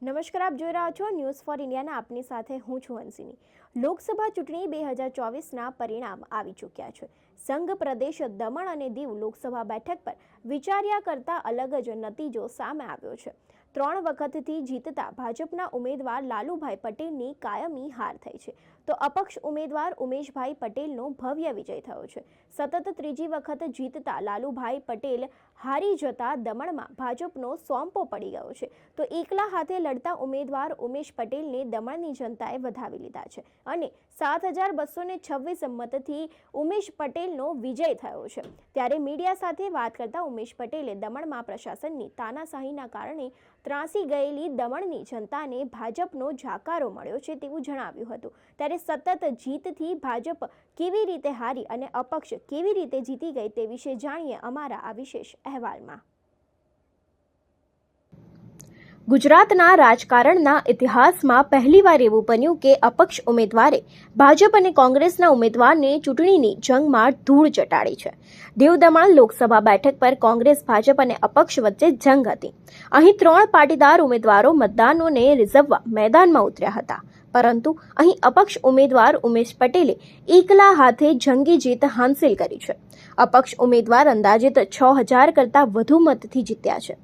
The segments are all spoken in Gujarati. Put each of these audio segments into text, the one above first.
નમસ્કાર, આપ જોઈ રહ્યા છો ન્યૂઝ ફોર ઇન્ડિયાના આપની સાથે હું છું હંસિની। લોકસભા ચૂંટણી 2024ના પરિણામ આવી ચૂક્યા છે। સંઘ પ્રદેશ દમણ અને દીવ લોકસભા બેઠક પર વિચાર્યા કરતા અલગ જ નતીજો સામે આવ્યો છે। 3 વખતથી જીતતા ભાજપના ઉમેદવાર લાલુભાઈ પટેલની કાયમી હાર થઈ છે, તો અપક્ષ ઉમેદવાર ઉમેશભાઈ પટેલનો ભવ્ય વિજય થયો છે। સતત ત્રીજી વખત જીતતા લાલુભાઈ પટેલ હારી જતા દમણમાં ભાજપનો સોંપો પડી ગયો છે, તો એકલા હાથે લડતા ઉમેદવાર ઉમેશ પટેલને દમણની જનતાએ વધાવી લીધા છે અને 7226 મતથી ઉમેશ પટેલનો વિજય થયો છે। ત્યારે મીડિયા સાથે વાત કરતા ઉમેશ પટેલે દમણમાં પ્રશાસનની તાનાશાહીના કારણે ત્રાસી ગયેલી દમણની જનતાને ભાજપનો જાકારો મળ્યો છે તેવું જણાવ્યું હતું। ત્યારે સતત જીતથી ભાજપ કેવી રીતે હારી અને અપક્ષ કેવી રીતે જીતી ગઈ તે વિશે જાણીએ અમારા આ વિશેષ અહેવાલમાં। ગુજરાતના રાજકારણના ઇતિહાસમાં પહેલીવાર એવું બન્યું કે અપક્ષ ઉમેદવારે ભાજપ અને કોંગ્રેસના ઉમેદવારને ચૂંટણીની જંગમાં ધૂળ ચટાડી છે। દીવ દમણ લોકસભા બેઠક પર કોંગ્રેસ, ભાજપ અને અપક્ષ વચ્ચે જંગ હતી। અહીં 3 પાટીદાર ઉમેદવારો મતદાનોને રીઝવવા મેદાનમાં ઉતર્યા હતા, પરંતુ અહીં અપક્ષ ઉમેદવાર ઉમેશ પટેલે એકલા હાથે જંગી જીત હાંસિલ કરી છે। અપક્ષ ઉમેદવાર અંદાજિત 6000 કરતાં વધુ મતથી જીત્યા છે।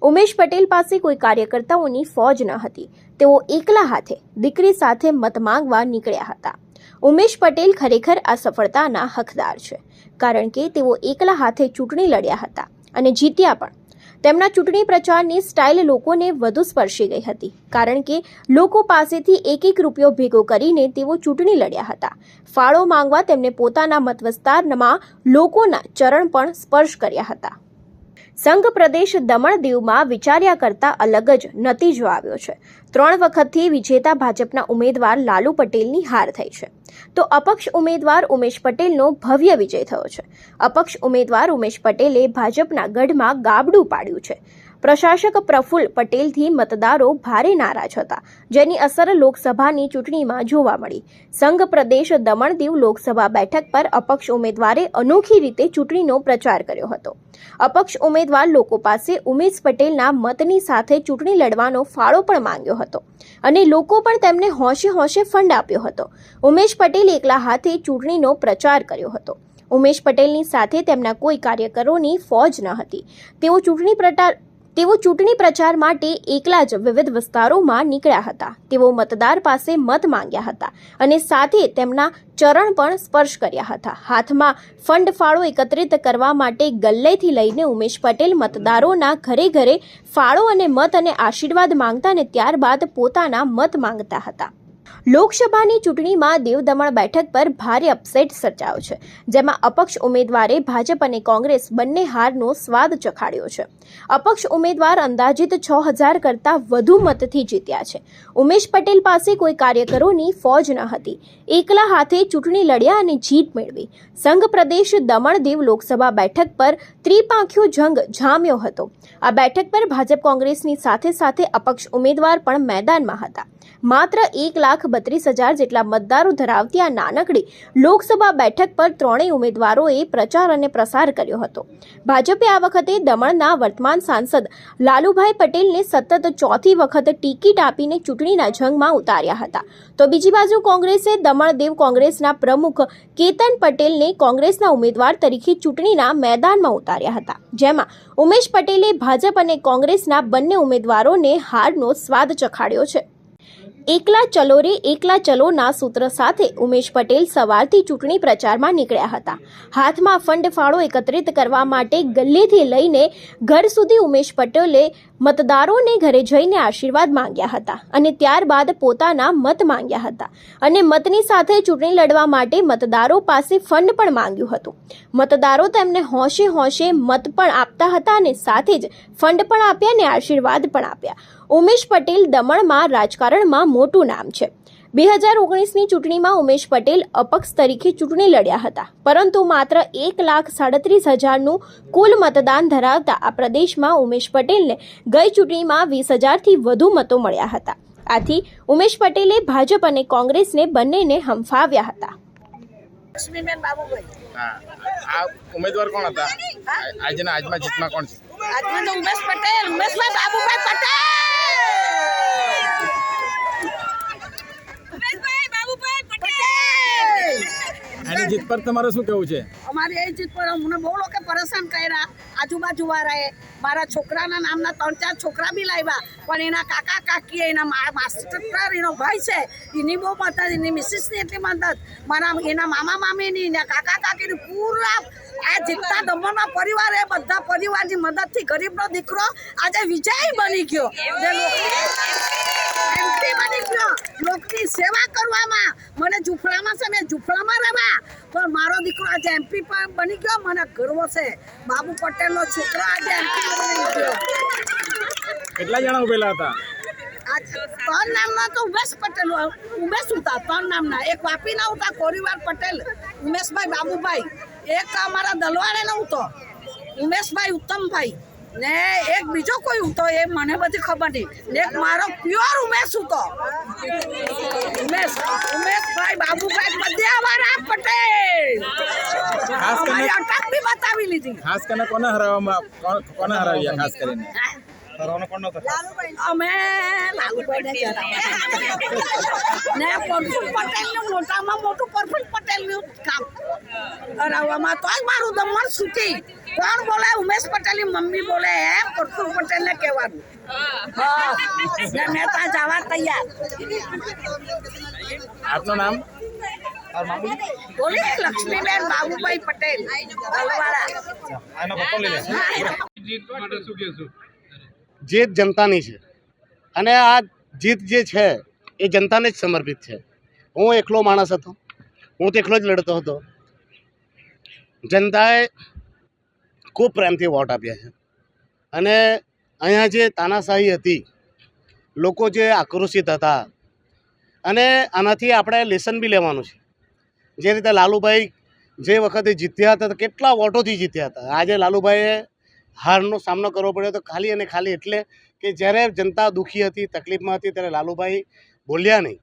ઉમેશ પટેલ પાસે કોઈ કાર્યકર્તાઓની ફોજ ન હતી, તેઓ એકલા હાથે દીકરી સાથે મત માંગવા નીકળ્યા હતા। ઉમેશ પટેલ ખરેખર આ સફળતાના હકદાર છે, કારણ કે તેઓ એકલા હાથે ચૂંટણી લડ્યા હતા અને જીત્યા પણ। તેમના ચૂંટણી પ્રચારની સ્ટાઇલ લોકોને વધુ સ્પર્શી ગઈ હતી, કારણ કે લોકો પાસેથી એક રૂપિયો ભેગો કરીને તેઓ ચૂંટણી લડ્યા હતા। ફાળો માંગવા તેમને પોતાના મત વિસ્તારમાં લોકોના ચરણ પણ સ્પર્શ કર્યા હતા। સંઘ પ્રદેશ દમણ દીવમાં વિચાર્યા કરતા અલગ જ નતીજો આવ્યો છે। 3 વખતથી વિજેતા ભાજપના ઉમેદવાર લાલુ પટેલની હાર થઈ છે, તો અપક્ષ ઉમેદવાર ઉમેશ પટેલનો ભવ્ય વિજય થયો છે। અપક્ષ ઉમેદવાર ઉમેશ પટેલે ભાજપના ગઢમાં ગાબડું પાડ્યું છે। પ્રશાસક પ્રફુલ્લ પટેલથી મતદારો ભારે નારાજ હતા, જેની અસર લોકસભાની ચૂંટણીમાં જોવા મળી। સંઘ પ્રદેશ દમણ દીવ લોકસભા બેઠક પર અપક્ષ ઉમેદવારે અનોખી રીતે ચૂંટણીનો પ્રચાર કર્યો હતો। અપક્ષ ઉમેદવાર લોકો પાસે ઉમેશ પટેલના મતની સાથે ચૂંટણી લડવાનો ફાળો પણ માંગ્યો હતો અને લોકો પણ તેમને હોશે ફંડ આપ્યો હતો। ઉમેશ પટેલ એકલા હાથે ચૂંટણીનો પ્રચાર કર્યો હતો। ઉમેશ પટેલની સાથે તેમના કોઈ કાર્યકરોની ફોજ ન હતી। તેઓ ચૂંટણી પ્રચાર માટે એકલા જ વિવિધ વિસ્તારોમાં નીકળ્યા હતા। તેઓ મતદાર પાસે મત માંગ્યા હતા અને સાથે તેમના ચરણ પણ સ્પર્શ કર્યા હતા। હાથમાં ફંડ ફાળો એકત્રિત કરવા માટે ગલ્લેથી લઈને ઉમેશ પટેલ મતદારોના ઘરે ફાળો અને મત અને આશીર્વાદ માંગતા અને ત્યારબાદ પોતાના મત માંગતા હતા। લોકસભાની ચૂંટણીમાં દીવ દમણ બેઠક પર ભારે અપસેટ સર્જાયો છે, જેમાં અપક્ષ ઉમેદવારે ભાજપ અને કોંગ્રેસ બંને હારનો સ્વાદ ચખાડ્યો છે। અપક્ષ ઉમેદવાર અંદાજિત 6000 કરતાં વધુ મતથી જીત્યા છે। ઉમેશ પટેલ પાસે કોઈ કાર્યકરોની ફોજ ન હતી, એકલા હાથે ચૂંટણી લડ્યા અને જીત મેળવી। સંઘ પ્રદેશ દમણ દીવ લોકસભા બેઠક પર ત્રિપાંખિયો જંગ જામ્યો હતો। આ બેઠક પર ભાજપ કોંગ્રેસની સાથે અપક્ષ ઉમેદવાર પણ મેદાનમાં હતા। માત્ર 1,32,000 જેટલા મતદારો ધરાવતી આ નાનકડી લોકસભા બેઠક પર 3 ઉમેદવારોએ પ્રચાર અને પ્રસાર કર્યો હતો। ભાજપે આ વખતે દમણના વર્તમાન સાંસદ લાલુભાઈ પટેલને સતત 4થી વખત ટિકિટ આપીને ચૂંટણીના જંગમાં ઉતાર્યા હતા, તો બીજી બાજુ કોંગ્રેસે દમણ દીવ કોંગ્રેસના પ્રમુખ કેતન પટેલને કોંગ્રેસના ઉમેદવાર તરીકે ચૂંટણીના મેદાનમાં ઉતાર્યા હતા, જેમાં ઉમેશ પટેલે ભાજપ અને કોંગ્રેસના બંને ઉમેદવારોને હારનો સ્વાદ ચખાડ્યો છે। એકલા ચલો રે એકલા ચલોના સૂત્ર સાથે ઉમેશ પટેલ સવારથી ચૂંટણી પ્રચારમાં નીકળ્યા હતા। હાથમાં ફંડ ફાળો એકત્રિત કરવા માટે ગલ્લેથી લઈને ઘર સુધી ઉમેશ પટેલે મતદારોને ઘરે જઈને આશીર્વાદ માંગ્યા હતા અને ત્યારબાદ પોતાના મત માંગ્યા હતા અને મતની સાથે ચૂંટણી લડવા માટે મતદારો પાસે ફંડ પણ માંગ્યું હતું। મતદારો તેમને હોશે મત પણ આપતા હતા અને સાથે જ ફંડ પણ આપ્યા અને આશીર્વાદ પણ આપ્યા। ઉમેશ પટેલ દમણમાં રાજકારણમાં મોટું નામ છે। 2019ની ચૂંટણીમાં ઉમેશ પટેલ અપક્ષ તરીકે ચૂંટણી લડ્યા હતા, પરંતુ માત્ર 1,37,000નું કુલ મતદાન ધરાવતા આ પ્રદેશમાં ઉમેશ પટેલને ગઈ ચૂંટણીમાં 20,000થી વધુ મતો મળ્યા હતા। આથી ઉમેશ પટેલે ભાજપ અને કોંગ્રેસને બંનેને હંફાવ્યા હતા। ઉમેદવાર કોણ હતા આજમાં જીતમાં કોણ છે? આજમાં તો ઉમેશ પટેલ, ઉમેશભાઈ બાબુભાઈ પટેલ। પર તમારે શું કહેવું છે? અમારી એ જીત પર અમને બહુ લોકો પરેશાન કર્યા, આજુબાજુ વાળાએ. મારા છોકરાના નામના 3-4 છોકરા બી લાવ્યા, પણ એના કાકા કાકી, એના માસ્ટર, એનો ભાઈ છે, એની બહુ મદદ, એની મિસિસની એટલી મદદ, એના મામા મામીની, એના કાકા કાકીની પૂરા આ જીતતા દમણના પરિવાર, એ બધા પરિવારની મદદથી ગરીબનો દીકરો આજે વિજય બની ગયો. જે એમપી બની ગયો, લોકોની સેવા કરવામાં. મને ઝૂંપડામાં છે, મેં ઝૂંપડામાં રહેવા, પણ મારો દીકરો આજે એમપી પણ બની ગયો. મને ગર્વ છે. બાબુ પટેલનો છોકરો આજે એમપી બની ગયો. કેટલા જણા ઉભેલા હતા? આ 3 નામના તો ઉમેશ પટેલ, ઉમેશ હતા 3 નામના. એક વાપીના હતા કોરીવાર પટેલ, ઉમેશભાઈ બાબુભાઈ. એક અમારા દલવાડેનો હતો ઉમેશભાઈ ઉત્તમભાઈ, ને એક બીજો કોઈ હતો, એ મને બધી ખબર નહીં. ને એક મારો પ્યોર ઉમેશ હતો, ઉમેશભાઈ બાબુભાઈ બધે અમારા પટેલ. ખાસ કરીને મારી અટક બી બતાવી લીધી. ખાસ કરીને કોને હરાવ્યા? ખાસ કરીને અમે લાલુભાઈને ને પરફુલ પટેલનું મોટામાં મોટું પરફુલ પટેલનું કામ કરાવવામાં. તો જ મારું દમણ છૂટી. કોણ બોલે? ઉમેશ પટેલની મમ્મી બોલે એમ પરફુલ પટેલને કહેવાનું. ને મેં ત્યાં જવા તૈયાર. આપનું નામ? બોલી લક્ષ્મીબેન બાબુભાઈ પટેલ દલવાડા. જીત જનતાની છે અને આ જીત જે છે એ જનતાને જ સમર્પિત છે. હું એકલો માણસ હતો, હું તો એકલો જ લડતો હતો. જનતાએ ખૂબ પ્રેમથી વોટ આપ્યા છે અને અહીંયા જે તાનાશાહી હતી, લોકો જે આક્રોશિત હતા, અને આનાથી આપણે લેસન બી લેવાનું છે. જે રીતે લાલુભાઈ જે વખતે જીત્યા હતા, કેટલા વોટોથી જીત્યા હતા. આજે લાલુભાઈએ હારનો સામનો કરવો પડ્યો તો ખાલી અને ખાલી એટલે કે જ્યારે જનતા દુઃખી હતી, તકલીફમાં હતી, ત્યારે લાલુભાઈ બોલ્યા નહીં.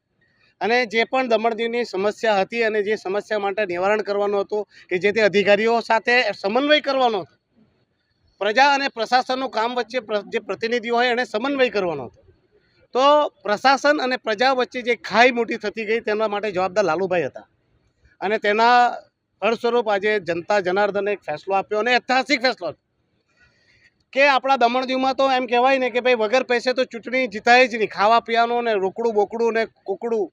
અને જે પણ દમણ-દીવની સમસ્યા હતી અને જે સમસ્યા માટે નિવારણ કરવાનું હતું, કે જે તે અધિકારીઓ સાથે સમન્વય કરવાનો હતો, પ્રજા અને પ્રશાસનનું કામ વચ્ચે જે પ્રતિનિધિઓ હોય એને સમન્વય કરવાનો હતો. તો પ્રશાસન અને પ્રજા વચ્ચે જે ખાઈ મોટી થતી ગઈ, તેના માટે જવાબદાર લાલુભાઈ હતા. અને તેના ફળસ્વરૂપ આજે જનતા જનાર્દને એક ફેસલો આપ્યો, અને ઐતિહાસિક ફેસલો આપ્યો કે આપણા દમણ-દીવમાં તો એમ કહેવાય ને કે ભાઈ વગર પૈસે તો ચૂંટણી જીતાય જ નહીં. ખાવા પીવાનું ને રોકડું બોકડું ને કોકડું,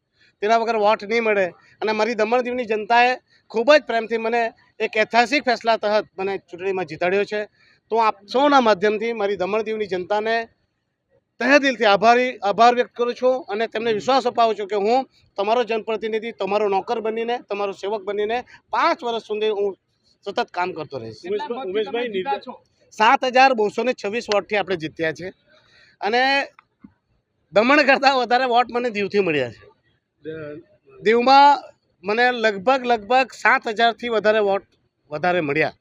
તેના વગર વોટ નહીં મળે. અને મારી દમણ-દીવની જનતાએ ખૂબ જ પ્રેમથી મને એક ઐતિહાસિક ફેસલા તહત મને ચૂંટણીમાં જીતાડ્યો છે. તો આપ સૌના માધ્યમથી મારી દમણ-દીવની જનતાને તહે દિલથી આભાર વ્યક્ત કરું છું અને તેમને વિશ્વાસ અપાવું છું કે હું તમારો જનપ્રતિનિધિ, તમારો નોકર બનીને, તમારો સેવક બનીને 5 વર્ષ સુધી હું સતત કામ કરતો રહીશ. 7,226 વોટથી આપણે જીત્યા છે અને દમણ કરતાં વધારે વોટ મને દીવથી મળ્યા છે. દીવમાં મને લગભગ 7,000થી વધારે વોટ વધારે મળ્યા.